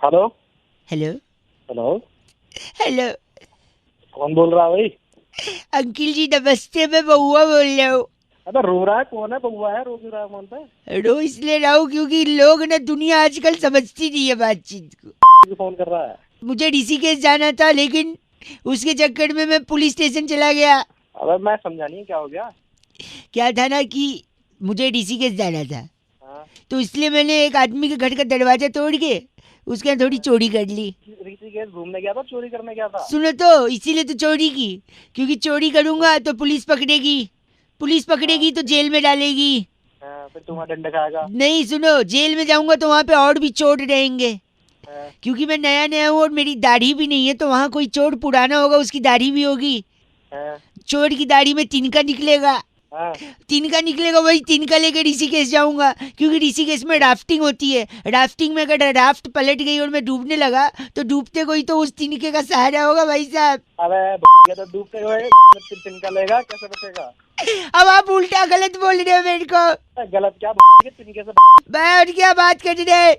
Hello hello hello. Hello कौन बोल रहा है भाई? अंकिल जी नमस्ते, मैं बउआ बोल रहा हूँ। अबे रो रहा है कौन है? बउआ है? रो क्यों रहा है? कौन पे? रो इसलिए रहा हूँ क्योंकि लोग ना दुनिया आजकल समझती नहीं है बातचीत को। क्यों फोन कर रहा है? मुझे ऋषिकेश जाना था लेकिन उसके चक्कर में मैं पुलिस स्टेशन चला गया। अबे मैं समझा नहीं, क्या हो गया? क्या था ना कि मुझे ऋषिकेश जाना था, हाँ। तो इसलिए मैंने एक आदमी के घर का दरवाजा तोड़ के उसके यहाँ थोड़ी चोरी कर ली। ऋषिकेश घूमने गया था, चोरी करने गया था? सुनो तो, इसीलिए तो चोरी की, क्योंकि चोरी करूंगा तो पुलिस पकड़ेगी, पुलिस पकड़ेगी तो जेल में डालेगी। हाँ, फिर तुम्हारा डंडा खाएगा। नहीं सुनो, जेल में जाऊंगा तो वहाँ पे और भी चोर रहेंगे, हाँ, क्योंकि मैं नया नया हूँ और मेरी दाढ़ी भी नहीं है, तो वहाँ कोई चोर पुराना होगा उसकी दाढ़ी भी होगी। हाँ, चोर की दाढ़ी में तिनका निकलेगा, हाँ। तिनका निकलेगा, वही तिनका लेकर ऋषिकेश जाऊंगा, क्योंकि ऋषिकेश में राफ्टिंग होती है। राफ्टिंग में अगर राफ्ट पलट गई और मैं डूबने लगा तो डूबते कोई तो उस तिनके का सहारा होगा भाई साहब। अबे ये तो डूबते हुए तिनका लेगा, कैसे बचेगा? अब आप उल्टा गलत बोल रहे हो मेरे को। गलत क्या? तिनके से मैं और क्या बात कर रहे,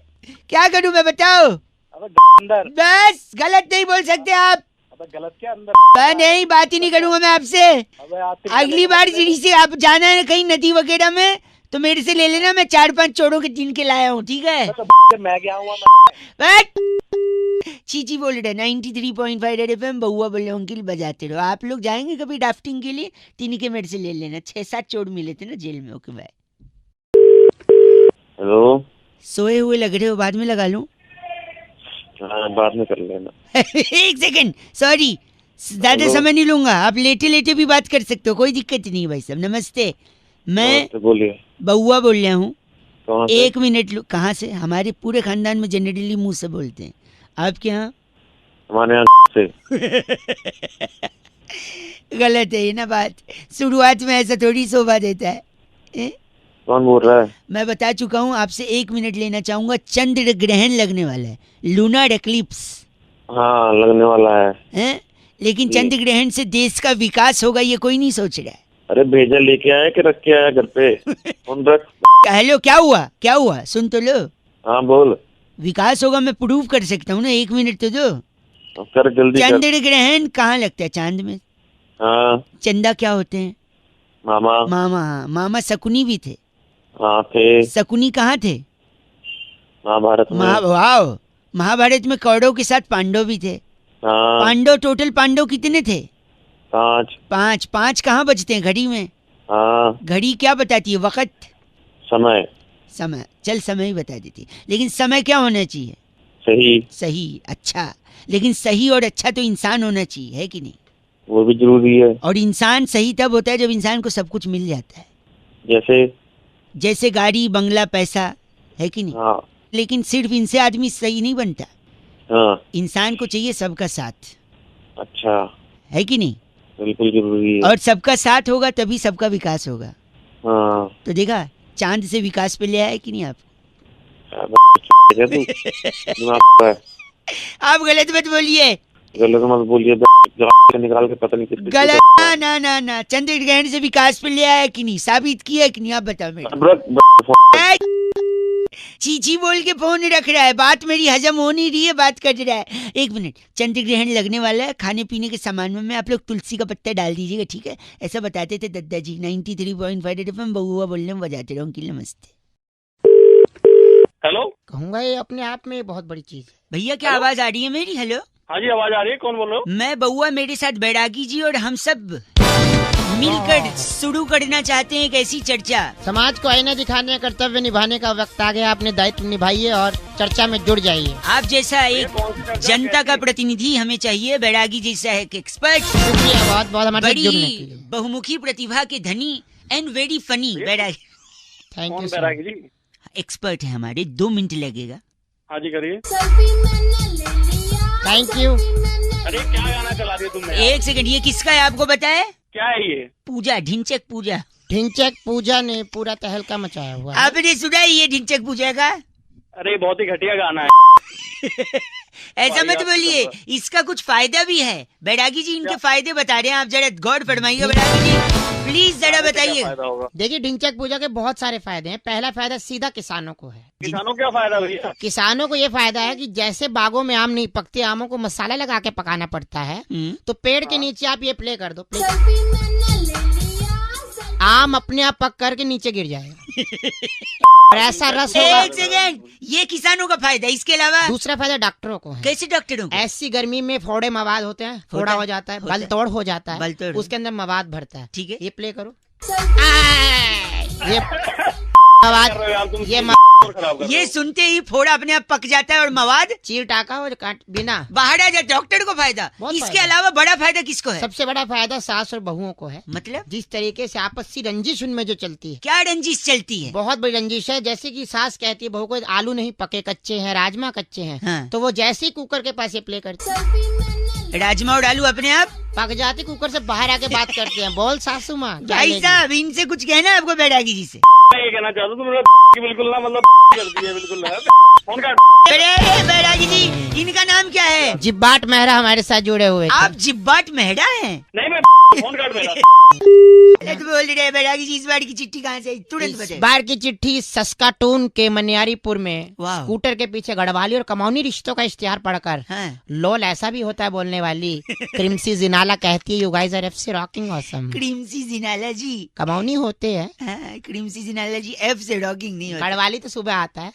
क्या करूं मैं बताओ? अबे अंदर। बस गलत नहीं बोल सकते आप। अबे गलत क्या अंदर? मैं नहीं, बात ही नहीं करूंगा मैं आपसे। अबे आप तिनका अगली लेके बार बचेगा। से आप जाना है कहीं नदी वगैरह में तो मेरे से ले लेना, मैं 4-5 चोरों के तिनके लाया हूँ, ठीक है? तो मैं क्या हुआ? चीची बोल रहे 93.5 रेड एफएम, बउआ बोले अंकिल बजाते रहो। आप लोग जाएंगे कभी राफ्टिंग के लिए, तिनके मेरे से ले लेना। 6-7 चोर मिले थे ना जेल में। Okay bye. हेलो। सोए हुए लग रहे हो, बाद में लगा लूं? हाँ, बाद में कर लेना। एक सेकंड, सॉरी, ज्यादा समय नहीं लूंगा। आप लेटे लेटे भी बात कर सकते हो, कोई दिक्कत नहीं भाई साहब। नमस्ते, मैं बोलिए। बउआ बोल रहा हूँ। कहाँ से? 1 मिनट कहाँ से? हमारे पूरे खानदान में जनरली मुंह से बोलते हैं, आपके यहाँ? हमारे यहाँ से। गलत है ये ना बात, शुरुआत में ऐसा थोड़ी शोभा देता है। ए? कौन बोल रहा है? मैं बता चुका हूँ, आपसे 1 मिनट लेना चाहूंगा। चंद्र ग्रहण लगने वाला है, लूनार एक्लिप्स हाँ, लगने वाला है, लेकिन जी। चंद्र ग्रहण से देश का विकास होगा ये कोई नहीं सोच रहा है। अरे भेजा लेके आया कि रख के आया घर पे? कौन रख? हेलो, क्या हुआ? क्या हुआ? सुन तो लो। हाँ बोल। विकास होगा, मैं प्रूव कर सकता हूँ ना, 1 मिनट तो दो। अब कर, जल्दी कर। चंद्र ग्रहण कहाँ लगता है? चांद में। हाँ। चंदा क्या होते हैं? मामा। मामा। हाँ, मामा शकुनी भी थे। हाँ थे। शकुनी कहाँ थे? महाभारत में। वाह, महाभारत में कौरव के साथ पांडव भी थे। हाँ। पांडव, टोटल पांडव कितने थे? 5। 5। 5 कहाँ बजते हैं घड़ी में? हाँ। घड़ी क्या बताती है? वक्त, समय। समय। चल समय ही बता देती, लेकिन समय क्या होना चाहिए? सही। सही, अच्छा। लेकिन सही और अच्छा तो इंसान होना चाहिए, है कि नहीं? वो भी जरूरी है। और इंसान सही तब होता है जब इंसान को सब कुछ मिल जाता है, जैसे? जैसे गाड़ी, बंगला, पैसा, है कि नहीं? हाँ। लेकिन सिर्फ इनसे आदमी सही नहीं बनता, हाँ। इंसान को चाहिए सबका साथ, अच्छा। है कि नहीं? बिल्कुल जरूरी है। और सबका साथ होगा तभी सबका विकास होगा। हाँ। तो देखा, चांद से विकास पे ले आया कि नहीं आप? क्या तू दिमाग है? आप गलत मत बोलिए। गलत मत बोलिए। निकाल के पता नहीं किसके गलत ना ना ना, चंद्र ग्रहण से विकास पे ले आया कि नहीं? साबित किया कि नहीं? आप बताओ मेरे। चीची बोल के फोन रख रहा है, बात मेरी हजम हो नहीं रही है, बात कर रहा है। 1 मिनट, चंद्र ग्रहण लगने वाला है, खाने पीने के सामान में आप लोग तुलसी का पत्ता डाल दीजिएगा, ठीक है? ऐसा बताते थे दादाजी। 93.5 एफएम, बउआ बोल रहे हैं, बजाते रहो अंकिल। नमस्ते। हेलो। कहूंगा ये अपने आप में बहुत बड़ी चीज है। भैया क्या आवाज आ रही है मेरी? हेलो। हाँ जी, आवाज आ रही है। कौन बोल रहे हो? मैं बउआ, मेरे साथ बैरागी जी और हम सब मिलकर शुरू करना चाहते हैं एक ऐसी चर्चा। समाज को आईना दिखाने, कर्तव्य निभाने का वक्त आ गया। अपने दायित्व निभाइए और चर्चा में जुड़ जाइए। आप जैसा एक जनता का प्रतिनिधि हमें चाहिए, बैरागी जैसा एक एक्सपर्ट। शुक्रिया बहुत बहुत हमारे साथ जुड़ने के बड़ी लिए। बहुमुखी प्रतिभा के धनी and very funny Bairagi. Thank कौन you sir. Bairagi ji? Expert है हमारे, 2 मिनट लगेगा। हाँ जी, करिए। Thank you. अरे क्या गाना चला दिया तुमने? 1 सेकंड, ये किसका है आपको बताया? क्या है ये? पूजा, ढिंचक पूजा। ढिंचक पूजा ने पूरा तहलका मचाया हुआ है। आपने सुना है ये ढिंचक पूजा का? अरे बहुत ही घटिया गाना है। ऐसा मत बोलिए, इसका कुछ फायदा भी है। बैरागी जी इनके फायदे बता रहे हैं, आप जरा गौर फरमाइए बैरागी जी प्लीज जरा क्या बताइए। फायदा होगा? देखिए ढिंचैक पूजा के बहुत सारे फायदे हैं। पहला फायदा सीधा किसानों को है। किसानों को क्या फायदा भैया? किसानों को ये फायदा है कि जैसे बागों में आम नहीं पकते, आमों को मसाला लगा के पकाना पड़ता है, तो पेड़ के नीचे आप ये प्ले कर दो, आम अपने आप पक करके नीचे गिर जाएगा और ऐसा रस होगा। एक सेकेंड, ये किसानों का फायदा। इसके अलावा दूसरा फायदा डॉक्टरों को है। कैसे डॉक्टरों को? ऐसी गर्मी में फोड़े मवाद होते हैं, फोड़ा हो जाता है, बल तोड़ हो जाता है, उसके अंदर मवाद भरता है। ठीक है, ये प्ले करो। ये मवाद, ये सुनते ही फोड़ा अपने आप पक जाता है और मवाद चीर टाका हो काट बिना बाहर आ जाता। डॉक्टर को फायदा। बहुत इसके फायदा। अलावा बड़ा फायदा किसको है? सबसे बड़ा फायदा सास और बहुओं को है। मतलब जिस तरीके से आपसी रंजिश उनमें जो चलती है, क्या रंजिश चलती है? बहुत बड़ी रंजिश है। जैसे कि सास कहती है बहू को आलू नहीं पके, कच्चे हैं, राजमा कच्चे हैं, हाँ। तो वो जैसे ही कुकर के पास ये प्ले करती है, राजमा और आलू अपने आप पक जाते, कुकर से बाहर आके बात करते हैं, बोल सासू माँ। भाई साहब, इनसे कुछ कहना है आपको बैरागी जी से? मैं ये कहना चाहता हूँ तुम बिल्कुल ना, मतलब करती है बिल्कुल ना। फोन काट। अरे बैरागी जी, इनका नाम क्या है? जिब्बाट मेहरा हमारे साथ जुड़े हुए थे। आप जिब्बाट मेहरा हैं? नहीं मैं फोन काट मेरा। अरे तो बोल रहे बैरागी जी, इस बार की चिट्ठी कहाँ से आई? तुरंत इस बताइए। बार की चिट्ठी सस्काटून के मनियारीपुर में वाह। स्कूटर के पीछे गढ़वाली और कमौनी रिश्तों का इश्तिहार पढ़कर हाँ। लोल ऐसा भी होता है बोलने वाली क्रिमसी जिनाला कहती है, you guys are F rocking awesome. क्रीमसी जिनाला जी। कमौनी होते हैं, हाँ, क्रीमसी जिनाला जी एफ से रॉकिंग नहीं होता। गढ़वाली तो सुबह आता है।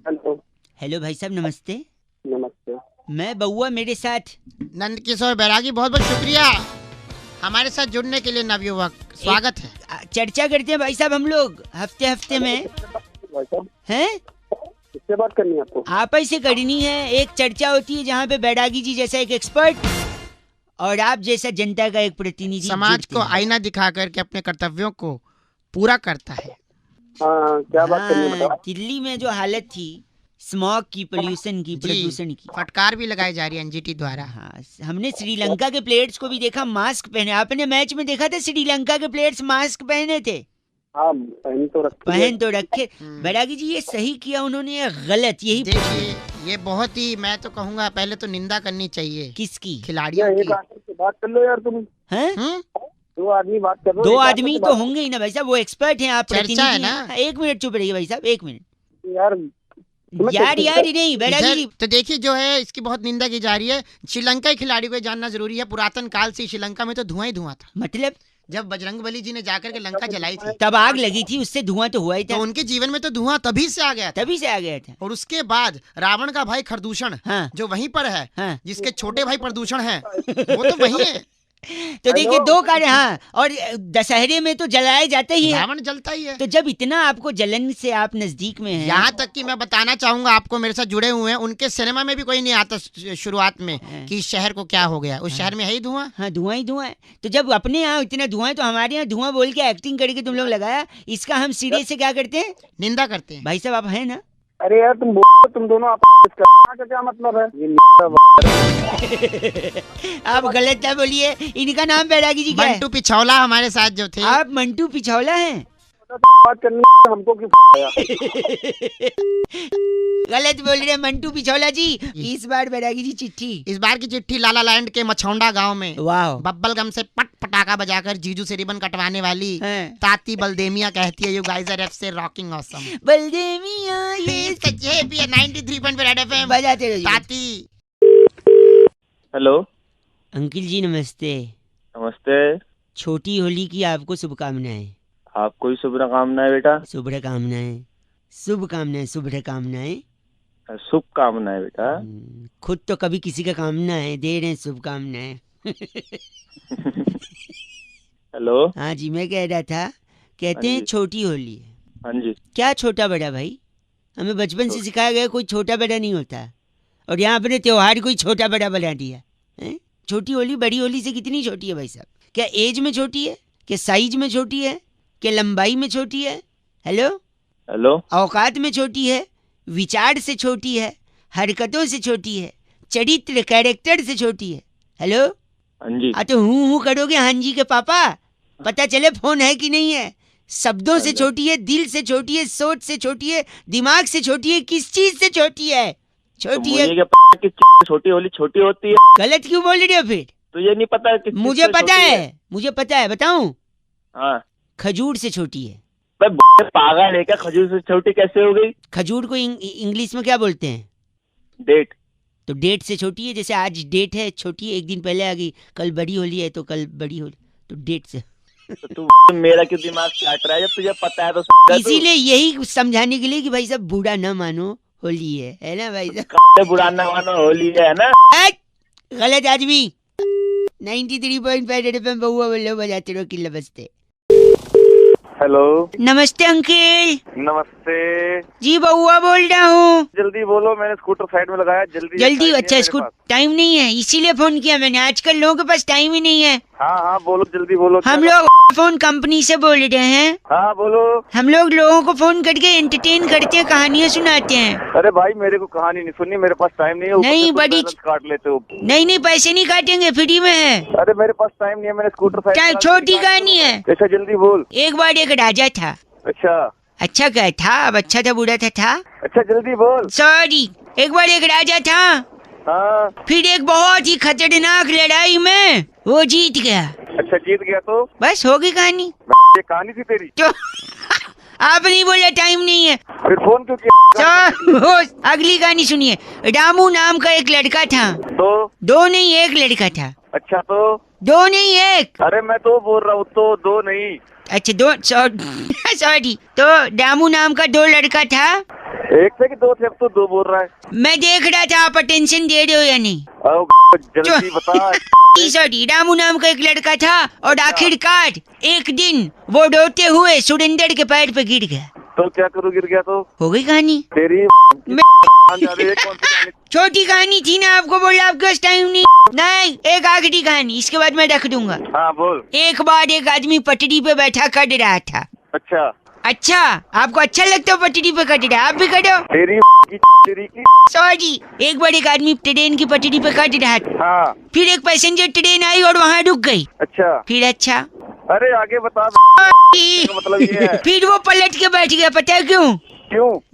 हेलो। हेलो भाई साहब, नमस्ते। नमस्ते। मैं बउआ, मेरे साथ नंद किशोर बैरागी, बहुत बहुत शुक्रिया हमारे साथ जुड़ने के लिए नवयुवक, स्वागत है। चर्चा करते हैं भाई साहब हम लोग हफ्ते हफ्ते में। भाई साहब, हैं? किससे बात करनी है आपको? आप ऐसे करनी है। एक चर्चा होती है जहाँ पे बैरागी जी जैसा एक एक्सपर्ट और आप जैसा जनता का एक प्रतिनिधि समाज जुड़ते को हैं। आईना दिखा करके अपने कर्तव्यों को पूरा करता है। हाँ, क्या बात करनी है हाँ, बताओ। दिल्ली में जो हालत थी स्मॉग की, पोल्यूशन की, जी, प्रदूषण की, फटकार भी लगाई जा रही है एनजीटी द्वारा। हाँ, हमने श्रीलंका के प्लेयर्स को भी देखा मास्क पहने। आपने मैच में देखा था श्रीलंका के प्लेयर्स मास्क पहने थे? हाँ, पहन तो रखे। बैरागी जी, ये सही किया उन्होंने या गलत? यही देखिए, ये बहुत ही, मैं तो कहूँगा पहले तो निंदा करनी चाहिए किसकी? खिलाड़ियों एक की। आदमी से बात कर लो यार तुम। हैं? दो आदमी बात कर लो। दो एक आदमी से तो बात- होंगे ही ना भाई साहब, वो एक्सपर्ट हैं, आप चर्चा प्रतिनिधि है ना। हैं। एक मिनट चुप रहिए भाई साहब, एक मिनट। यार यार यार ही नहीं बैरागी जी। तो देखिए, जो है इसकी बहुत निंदा की जा रही है। श्रीलंका के खिलाड़ी को ये जानना जरूरी है, पुरातन काल से श्रीलंका में तो धुआं ही धुआं था। मतलब जब बजरंगबली जी ने जाकर के लंका जलाई थी, तब आग लगी थी, उससे धुआं तो हुआ ही तो था, उनके जीवन में तो धुआं तभी से आ गया था। तभी से आ गया था। और उसके बाद रावण का भाई खरदूषण, हाँ जो वहीं पर है, हाँ। जिसके छोटे भाई प्रदूषण है, वो तो वहीं है। तो देखिए, दो कार्य। हाँ, और दशहरे में तो जलाए जाते ही हैं। रावण जलता ही है। तो जब इतना आपको जलन से आप नजदीक में हैं, यहाँ तक कि मैं बताना चाहूंगा आपको, मेरे साथ जुड़े हुए हैं, उनके सिनेमा में भी कोई नहीं आता शुरुआत में कि इस शहर को क्या हो गया, उस शहर में है ही धुआं। हाँ, धुआं ही धुआं है। तो जब अपने यहाँ इतना धुआं है, तो हमारे यहाँ धुआं बोल के एक्टिंग करके तुम लोग लगाया, इसका हम सिरे से क्या करते हैं? निंदा करते हैं। भाई साहब, आप हैं ना? अरे यार तुम बोलो, तुम दोनों आप का क्या मतलब है? आप गलत क्या बोलिए। इनका नाम बैरागी जी क्या है? मंटू पिछौला हमारे साथ जो थे। आप मंटू पिछौला हैं? बात करनी है हमको क्यों? गलत बोल रहे हैं मंटू पिछौला जी। इस बार बैरागी जी चिट्ठी। इस बार की चिट्ठी लाला लैंड के मछौंडा गांव में वाह। बब्बल गम से पट पटाखा बजाकर जीजू से रिबन कटवाने वाली हैं। ताती बलदेमिया कहती है, you guys are F rocking awesome. बलदेमिया ये सच्चे भी 93.5 रेड एफएम बजाते रहिए। ताती। हेलो। अंकिल जी नमस्ते। नमस्ते। छोटी होली की आपको शुभकामनाएं। आपको ही शुभकामनाएं बेटा। शुभकामनाएं, शुभकामनाएं, शुभकामनाएं। शुभकामनाएं बेटा। खुद तो कभी किसी का कामना है, दे रहे हैं शुभकामनाएं। हेलो। हाँ जी, मैं कह रहा था, कहते हाँ हैं जी। छोटी होली है। हाँ जी। क्या छोटा बड़ा भाई? हमें बचपन से सिखाया गया कोई छोटा बड़ा नहीं होता, और यहाँ अपने त्योहार कोई छोटा बड़ा बना दिया है। छोटी होली बड़ी होली से कितनी छोटी है भाई साहब? क्या एज में छोटी है? क्या साइज में छोटी है? क्या लंबाई में छोटी है? हेलो। हेलो। औकात में छोटी है? विचार से छोटी है? हरकतों से छोटी है? चरित्र कैरेक्टर से छोटी है? हेलो। हाँ जी। तो हूँ करोगे हाँ जी के पापा, पता चले फोन है कि नहीं है। शब्दों से छोटी है, दिल से छोटी है, सोच से छोटी है, दिमाग से छोटी है, किस चीज से छोटी है? छोटी है। छोटी होली छोटी होती है। गलत क्यों बोल रहे हो फिर? तो ये नहीं पता है मुझे पता है, बताऊं? हाँ खजूर से छोटी है। पागल है क्या? खजूर से छोटी कैसे हो गई? खजूर को इंग्लिश में क्या बोलते हैं? डेट। तो डेट से छोटी है, जैसे आज डेट है छोटी है, एक दिन पहले आ गई, कल बड़ी होली है तो कल बड़ी होली, तो डेट से। तो तू मेरा क्यों दिमाग काट रहा है जब तुझे पता है तो? इसीलिए यही समझाने के लिए कि भाई साहब बूढ़ा न मानो, होली है ना भाई साहब? बुरा ना मानो, होली है ना। गलत आदमी। 93.5 FM बउआ बोलो, बजाते रहो किल्ला बजते। हेलो, नमस्ते अंकल। नमस्ते जी बउआ बोल रहा हूँ। जल्दी बोलो, मैंने स्कूटर साइड में लगाया। जल्दी जल्दी। अच्छा, इसको टाइम नहीं है इसीलिए फोन किया मैंने। आजकल लोगों के पास टाइम ही नहीं है। हाँ बोलो, जल्दी बोलो। हम लोग फोन कंपनी से बोल रहे हैं। हाँ बोलो। हम लोग लोगों को फोन करके एंटरटेन करते हैं, कहानियाँ सुनाते हैं। अरे भाई मेरे को कहानी नहीं सुननी, मेरे पास टाइम नहीं है। नहीं बड़ी काट लेते हो। नहीं पैसे नहीं काटेंगे, फ्री में है। अरे मेरे पास टाइम नहीं है, मैंने स्कूटर साइड। छोटी कहानी है। अच्छा जल्दी बोल। एक बार एक राजा था। अच्छा क्या था? अब अच्छा था बुरा था? अच्छा जल्दी बोल। सॉरी। एक बार एक राजा था। हाँ। फिर एक बहुत ही खतरनाक लड़ाई में वो जीत गया। अच्छा जीत गया तो बस हो गई कहानी। ये कहानी थी तेरी? तो आप नहीं बोले टाइम नहीं है, फिर फोन क्यों किया? अगली कहानी सुनिए। रामू नाम का एक लड़का था। दो नहीं एक लड़का था। अच्छा तो दो नहीं एक। अरे मैं तो बोल रहा हूँ, तो दो नहीं। अच्छा दो, सॉरी। तो रामू नाम का दो लड़का था। एक थे कि दो थे? अब तो दो बोल रहा है। मैं देख रहा था आप अटेंशन दे रहे हो या नहीं। जल्दी बता। सॉरी। रामू नाम का एक लड़का था और आखिरकार एक दिन वो रोते हुए सुरेंद्र के पैर पे गिर गया। तो क्या करूँ, गिर गया तो? हो गई कहानी तेरी। छोटी कहानी थी ना, आपको बोला आपके पास टाइम नहीं। एक आखिरी कहानी, इसके बाद मैं रख दूंगा। हाँ बोल। एक बार एक आदमी पटरी पे बैठा कट रहा था। अच्छा आपको अच्छा लगता है पटरी पे कट रहा, आप भी कटो। तेरी की। सॉरी। एक बार एक आदमी ट्रेन की पटरी पे कट रहा था। हाँ। फिर एक पैसेंजर ट्रेन आई और वहाँ रुक गई। अच्छा। फिर अच्छा। अरे आगे बता। मतलब ये है। फिर वो पलट के बैठ गया, पता है क्यों?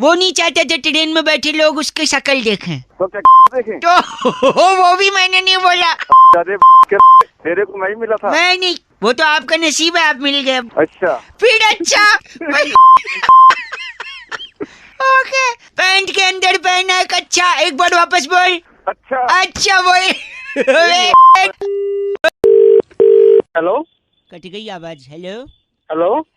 वो नहीं चाहते थे ट्रेन में बैठे लोग उसकी शक्ल देखें। तो क्या देखें? तो वो भी मैंने नहीं बोला। तेरे को नहीं मिला था? मैं नहीं, वो तो आपका नसीब है, आप मिल गए। अच्छा। फिर अच्छा। ओके। पैंट के अंदर पहना है कच्चा। एक बार वापस बोल। अच्छा बोल। हेलो। कट गई आवाज। हेलो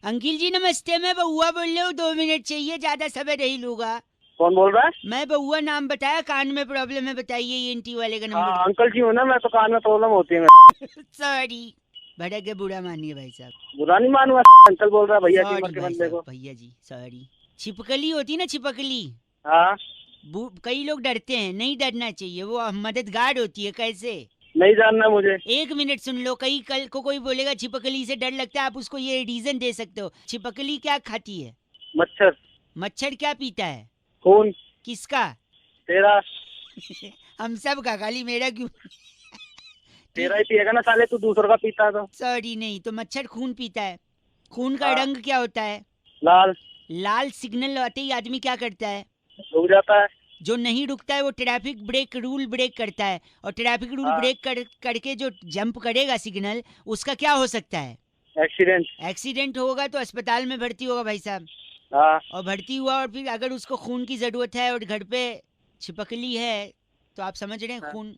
अंकिल जी नमस्ते, मैं बउआ बोल रहा हूँ। 2 मिनट चाहिए, ज्यादा समय नहीं लूंगा। कौन बोल रहा है? मैं बउआ नाम बताया, कान में प्रॉब्लम है, बताइए ENT वाले का नंबर। अंकल जी हो ना, मैं तो कान में प्रॉब्लम होती है। सॉरी, भड़क के बुरा मानिए भाई साहब। बुरा नहीं मानूंगा, अंकल बोल रहा है भैया जी के बंदे को। भैया जी सॉरी। छिपकली होती है ना, छिपकली। हाँ। कई लोग डरते हैं, नहीं डरना चाहिए, वो मददगार होती है। कैसे? नहीं जानना मुझे। 1 मिनट सुन लो। कल को कोई बोलेगा छिपकली से डर लगता है, आप उसको ये रीजन दे सकते हो। छिपकली क्या खाती है? मच्छर। मच्छर क्या पीता है? खून। किसका? तेरा। हम सब का, खाली मेरा क्यों? तेरा ही पिएगा ना साले, तू दूसरों का पीता है तो। सॉरी नहीं, तो मच्छर खून पीता है। खून का रंग क्या होता है? लाल सिग्नल आते ही आदमी क्या करता है? रुक जाता है। जो नहीं रुकता है वो ट्रैफिक ब्रेक रूल ब्रेक करता है, और ट्रैफिक रूल ब्रेक करके जो जंप करेगा सिग्नल, उसका क्या हो सकता है? एक्सीडेंट होगा तो अस्पताल में भर्ती होगा भाई साहब। और भर्ती हुआ और फिर अगर उसको खून की जरूरत है और घर पे छिपकली है तो आप समझ रहे हैं खून।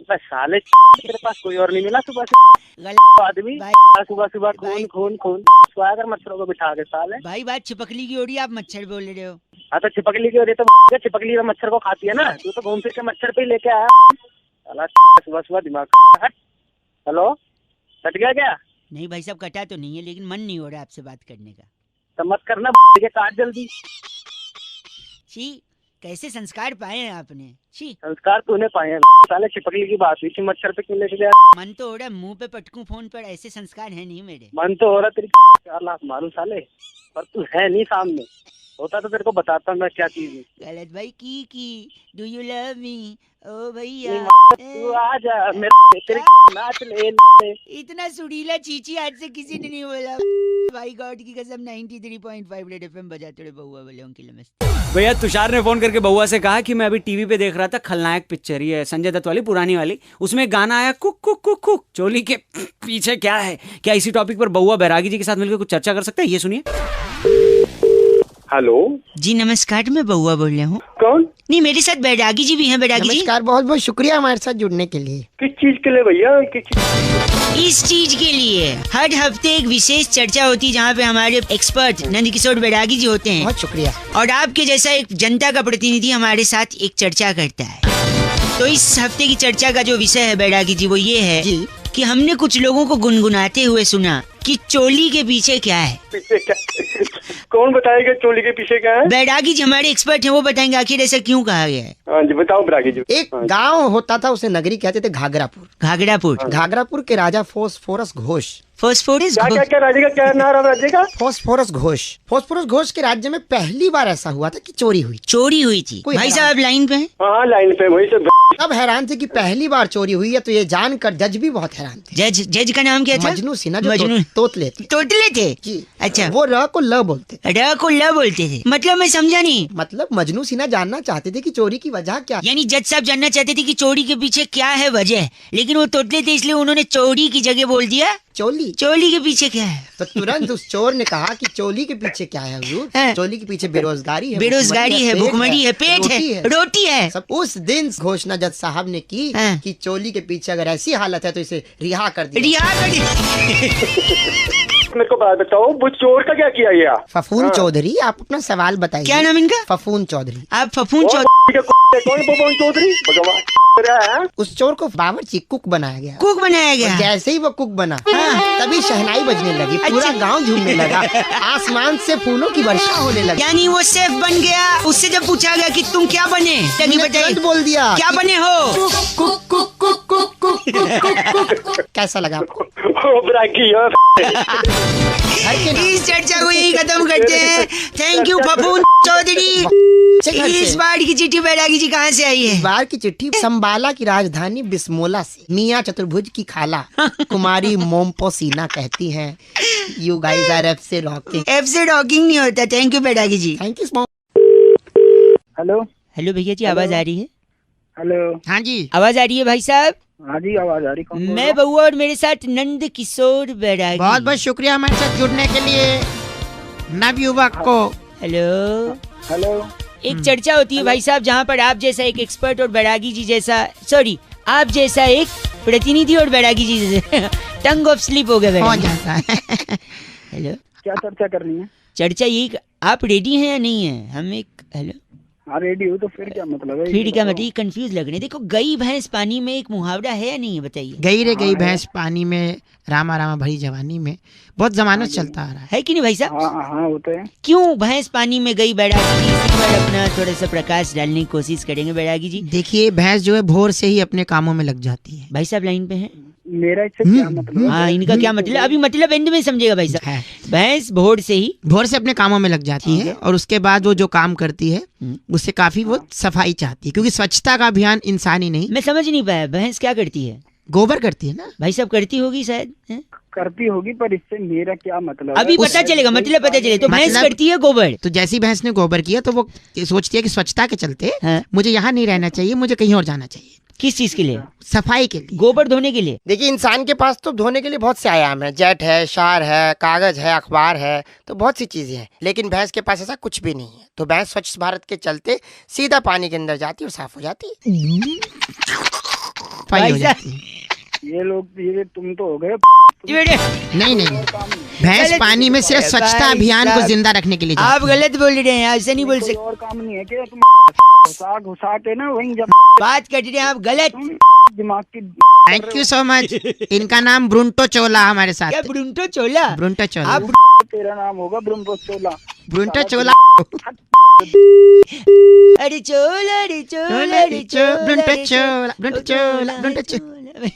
साले तेरे पास कोई और नहीं मिला सुबह से? आदमी सुबह खून अगर मच्छरों को बिठा के साले। भाई बात छिपकली की हो रही है, आप मच्छर बोल रहे हो। हाँ तो छिपकली की हो रही है तो छिपकली तो मच्छर को खाती है ना, तू तो घूम फिर के मच्छर पे ही लेके आया। सुबह दिमाग। हेलो, कट गया क्या? नहीं भाई साहब कटा तो नहीं है, लेकिन मन नहीं हो रहा आपसे बात करने का। तो मत करना, काट जल्दी। छी, कैसे संस्कार पाए हैं आपने? छी, संस्कार तूने पाए हैं साले। छिपकली की बात हुई थी, मच्छर पे क्यों लेके गया? मन तो हो रहा है मुंह पे पटकूं फोन पर, ऐसे संस्कार है नहीं मेरे। मन तो हो रहा तेरी 4 लाख मारूं साले, पर तू है नहीं सामने। होता तो तेरे को बताता मैं क्या चीज है। गलत भाई की डू यू लव मी ओ भैया, तू आ जा मेरे नाच ले। इतना सुरीला चीची आज से किसी ने नहीं बोला। भाई गॉड की कसम 93.5 रेड एफएम बजाते रहे बउआ वाले की नमस्ते। भैया तुषार ने फोन करके बउआ से कहा कि मैं अभी टीवी पे देख रहा था खलनायक पिक्चर, ये संजय दत्त वाली पुरानी वाली, उसमें एक गाना आया कुक कुक कुक कुक, चोली के पीछे क्या है। क्या इसी टॉपिक पर बउआ बैरागी जी के साथ मिलकर कुछ चर्चा कर सकते हैं? ये सुनिए। हेलो जी नमस्कार, मैं बउआ बोल रहा हूँ। कौन? नहीं मेरे साथ बैरागी जी भी हैं। बैरागी जी नमस्कार, बहुत बहुत शुक्रिया हमारे साथ जुड़ने के लिए। किस चीज के लिए भैया? किस इस चीज के लिए हर हफ्ते एक विशेष चर्चा होती है जहाँ पे हमारे एक्सपर्ट नंदकिशोर बैरागी जी होते हैं बहुत शुक्रिया। और आपके जैसा एक जनता का प्रतिनिधि हमारे साथ एक चर्चा करता है। तो इस हफ्ते की चर्चा का जो विषय है बैरागी जी वो ये है जी। कि हमने कुछ लोगों को गुनगुनाते हुए सुना कि चोली के पीछे क्या है। पीछे क्या? कौन बताएगा चोली के पीछे क्या है? बैरागी जी हमारे एक्सपर्ट हैं, वो बताएंगे आखिर ऐसा क्यों कहा गया है। हाँ जी बताओ बैरागी जी। एक गांव होता था, उसे नगरी कहते थे घाघरापुर। घाघरापुर। घाघरापुर के राजा फोस्फोरस घोष। फॉस्फोरस क्या क्या क्या राज्य का क्या नाम है राज्य का? फोस्फोरस घोष। फोस्फोरस घोष के राज्य में पहली बार ऐसा हुआ था कि चोरी हुई। चोरी हुई थी। कोई भाई हैरान- साहब लाइन पे हैं? हाँ लाइन पे वही सब। सब हैरान थे कि पहली बार चोरी हुई है, तो ये जानकर जज भी बहुत हैरान थे। जज का नाम क्या था? मजनू सिन्हा, जो मजनू। तोतले थे। तोतले थे जी। अच्छा। वो र को ल बोलते थे। र को ल बोलते थे, मतलब मैं समझा नहीं। मतलब मजनू सिन्हा जानना चाहते थे कि चोरी की वजह क्या। यानी जज साहब जानना चाहते थे कि चोरी के पीछे क्या है वजह, लेकिन वो तोतले थे इसलिए उन्होंने चोरी की जगह बोल दिया चोली। चोली के पीछे क्या है। तो तुरंत उस चोर ने कहा कि चोली के पीछे क्या है हुजूर? हाँ। चोली के पीछे बेरोजगारी है, बेरोजगारी है, भूखमरी है, पेट है, रोटी है। सब उस दिन घोषणा जज साहब ने की हाँ। कि चोली के पीछे अगर ऐसी हालत है तो इसे रिहा कर दिया। रिहा कर दिया। मेरे को बात बताओ वो चोर का क्या किया गया? फफून चौधरी, आप अपना सवाल बताइए। क्या नाम इनका? फफून चौधरी। आप फफून कौन पवन चौधरी? भगवान है? उस चोर को बावर्ची कुक बनाया गया। कुक बनाया गया। जैसे ही वो कुक बना, तभी शहनाई बजने लगी, पूरा गांव झूमने लगा, आसमान से फूलों की वर्षा होने लगी। यानी वो शेफ बन गया। उससे जब पूछा गया कि तुम क्या बने, तभी उसने बताइए तुरंत बोल दिया क्या बने हो। Cook cook cook cook cook cook cook cook. कैसा लगा आपको? ओ बैरागी यार। घर के नाम इस चर्चा को यही खत्म करते हैं। थैंक यू फफून चौधरी। से घर से। इस बार की चिट्ठी बैरागी जी कहाँ से आई इस है? बार की चिट्ठी संबाला की राजधानी बिस्मोला से। मियाँ चतुर्भुज की खाला कुमारी मोम्पोसीना कहती हैं, यू गाइस आर एफ से रॉकिंग। एफ से रॉकिंग नहीं होता। Thank you Bairagi ji. Thank you. Hello hello भैया जी, आवाज आ रही है? हेलो। हाँ जी। आवाज आ रही है भाई साहब? हाँ जी आवाज आ रही। कौन बोल मैं बउआ और मेरे साथ नंद किशोर बैरागी। बहुत बहुत शुक्रिया हमारे साथ जुड़ने के लिए नवयुवक को। हेलो। हेलो। एक चर्चा होती है भाई साहब जहाँ पर आप जैसा एक एक्सपर्ट और बैरागी जी जैसा, सॉरी आप जैसा एक प्रतिनिधि और बैरागी जी जैसा टंग ऑफ स्लिप हो गया हो बैरागी। जाता है। हेलो। क्या चर्चा करनी है? चर्चा यही, आप रेडी हैं या नहीं है? हम एक, हेलो, हाँ रेडी हो तो फिर क्या मतलब है? फिर क्या मतलब, कंफ्यूज लग रहे हैं। देखो गई भैंस पानी में एक मुहावरा है या नहीं है, बताइए। गई रे गई भैंस पानी में, रामा रामा भरी जवानी में, बहुत जमाना से चलता आ रहा है। है कि नहीं भाई साहब? हाँ हाँ होते हैं। क्यों भैंस पानी में गई बैरागी जी, इसी पर अपना थोड़ा सा प्रकाश डालने की कोशिश करेंगे बैरागी जी। देखिए भैंस जो है भोर से ही अपने कामों में लग जाती है। भाई साहब लाइन पे हैं? मेरा इससे क्या मतलब है? हाँ इनका क्या मतलब, अभी मतलब एंड में समझेगा भाई साहब। है। भैंस भोर से ही भोर से अपने कामों में लग जाती है और उसके बाद वो जो काम करती है उससे काफी वो सफाई चाहती है, क्योंकि स्वच्छता का अभियान इंसान ही नहीं, मैं समझ नहीं पाया, भैंस क्या करती है? गोबर करती है ना। भाई साहब करती होगी शायद, हैं? करती होगी पर इससे मेरा क्या मतलब अभी है? पता चलेगा, मतलब पता चले। तो भैंस मतलब- करती है गोबर। तो जैसी भैंस ने गोबर किया तो वो सोचती है कि स्वच्छता के चलते हाँ। मुझे यहाँ नहीं रहना चाहिए, मुझे कहीं और जाना चाहिए, किस चीज के लिए? सफाई के लिए। गोबर धोने के लिए। देखिए इंसान के पास तो धोने के लिए बहुत से आयाम है, जेट है, शार है, कागज है, अखबार है, तो बहुत सी चीजें हैं, लेकिन भैंस के पास ऐसा कुछ भी नहीं है। तो भैंस स्वच्छ भारत के चलते सीधा पानी के अंदर जाती है और साफ हो जाती है, सफाई हो जाती है। ये लोग ये तुम तो हो गए। नहीं नहीं, भैंस पानी में सिर्फ स्वच्छता अभियान को जिंदा रखने के लिए आप जाती है। गलत बोल रहे हैं, ऐसा नहीं बोल कोई सकते। और काम नहीं है क्या? तुम घुसा के ना वहीं जब बात कर रहे हैं आप गलत। दिमाग की। Thank you so much. इनका नाम ब्रुंटो चोला हमारे साथ क्या है। ब्रुंटो चोला? ब्रुंटो चोला। आप तेरा नाम होगा ब्रह्मो चोला। ब्रुंटो चोला। अरे चोला रे चोला रे चोला ब्रुंटो रे चोला, ब्रुंटो चोला, ब्रुंटो चोला। चोला।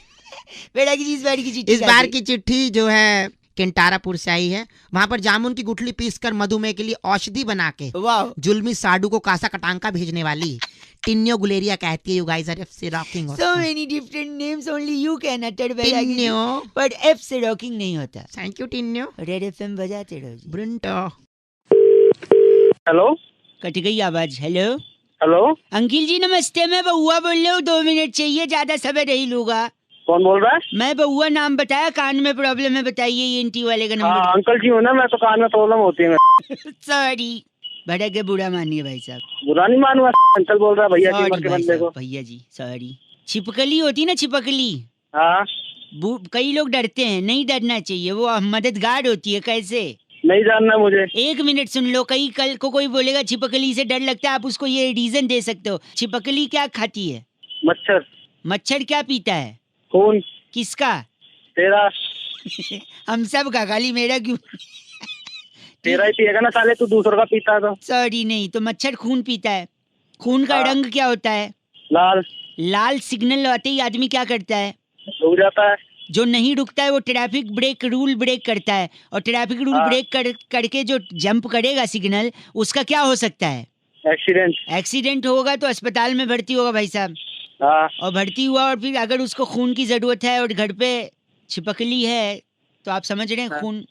बैरागी जी इस बार की चिट्ठी इस बार की चिट्ठी जो है केंटारापुर से आई है। वहाँ पर जामुन की गुठली पीसकर मधुमेह के लिए औषधि बना के वाह। जुल्मी साडू को कासा कटांका भेजने वाली टिन्यो गुलेरिया कहती है, you guys are FC rocking. So many different names, only you can utter Bairagi ji. टिन्यो. But F से रॉकिंग नहीं होता। Thank you टिन्यो. रेड FM बजाते रहो जी। ब्रुंटो. हेलो कट गई आवाज। हेलो हेलो, अंकिल जी नमस्ते, मैं बउआ बोल रहा हूँ, 2 मिनट चाहिए, ज्यादा समय नहीं लूंगा। कौन बोल रहा है? मैं बउआ नाम बताया, कान में प्रॉब्लम है, बताइए ENT वाले का हाँ नंबर। अंकल जी हो ना, मैं तो कान में प्रॉब्लम होती है। सॉरी, भड़क के बुरा मानिए भाई साहब। बुरा नहीं मानूंगा, अंकल बोल रहा है भैया सॉरी टीमर के भाई बंदे को। साहब, भैया जी सॉरी। छिपकली होती ना, छिपकली, हाँ कई लोग डरते हैं, नहीं डरना चाहिए, वो मददगार होती है। कैसे? नहीं जानना मुझे। 1 मिनट सुन लो, कई कल को कोई बोलेगा छिपकली से डर लगता है, आप उसको ये रीजन दे सकते हो। छिपकली क्या खाती है? मच्छर। मच्छर क्या पीता है? खून। किसका? तेरा। हम सब का, खाली मेरा क्यों? तेरा ही पिएगा ना साले, तू दूसरों का पीता है तो। सॉरी नहीं, तो मच्छर खून पीता है। खून का हाँ। रंग क्या होता है? लाल। लाल सिग्नल आते ही आदमी क्या करता है? रुक जाता है। जो नहीं रुकता है वो ट्रैफिक ब्रेक रूल ब्रेक करता है, और ट्रैफिक रूल हाँ। ब्रेक करके जो जंप करेगा सिग्नल, उसका क्या हो सकता है? एक्सीडेंट। एक्सीडेंट होगा तो अस्पताल में भर्ती होगा भाई साहब। हाँ और भर्ती हुआ, और फिर अगर उसको खून की जरूरत है और घर पे छिपकली है, तो आप समझ रहे हैं हाँ। खून।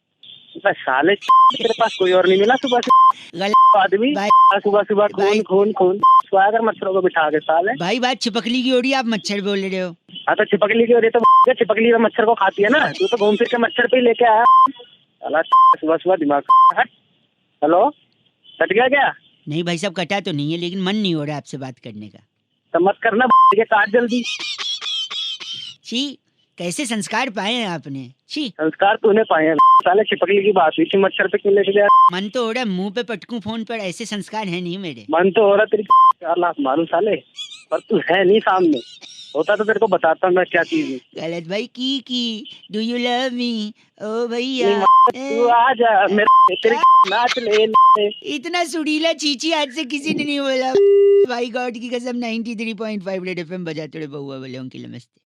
बस साले तेरे पास कोई और नहीं मिला सुबह से गलत आदमी? भाई। सुबह सुबह खून भाई। खून खून सोया कर मच्छरों को बिठा के साले। भाई बात छिपकली की हो रही है, आप मच्छर बोल रहे हो। हाँ तो छिपकली की, और ये तो छिपकली तो मच्छर को खाती है ना, तू तो घूम फिर के मच्छर पे ही लेके आया साला। सुबह सुबह दिमाग। हेलो, कट गया क्या? नहीं भाई साहब, कटा तो नहीं है, लेकिन मन नहीं हो रहा आपसे बात करने का। तो मत करना के काट जल्दी। छी, कैसे संस्कार पाए हैं आपने? छी, संस्कार तूने पाए हैं साले, छिपकली की बात हुई थी, मच्छर पे क्यों लेके गया? मन तो हो रहा है मुंह पे पटकूं फोन पर, ऐसे संस्कार है नहीं मेरे। मन तो हो रहा तेरी 4 लाख मारूं साले, पर तू है नहीं सामने, होता तो तेरे को बताता मैं क्या चीज हूँ। गलत भाई की डू यू लव मी ओ भैया। तू आ जा मेरे तेरे नाच ले। इतना सुरीला चीची आज से किसी ने नहीं बोला। भाई गॉड की कसम, 93.5 रेड FM बजाते रहे बउआ बोले। अंकिल नमस्ते।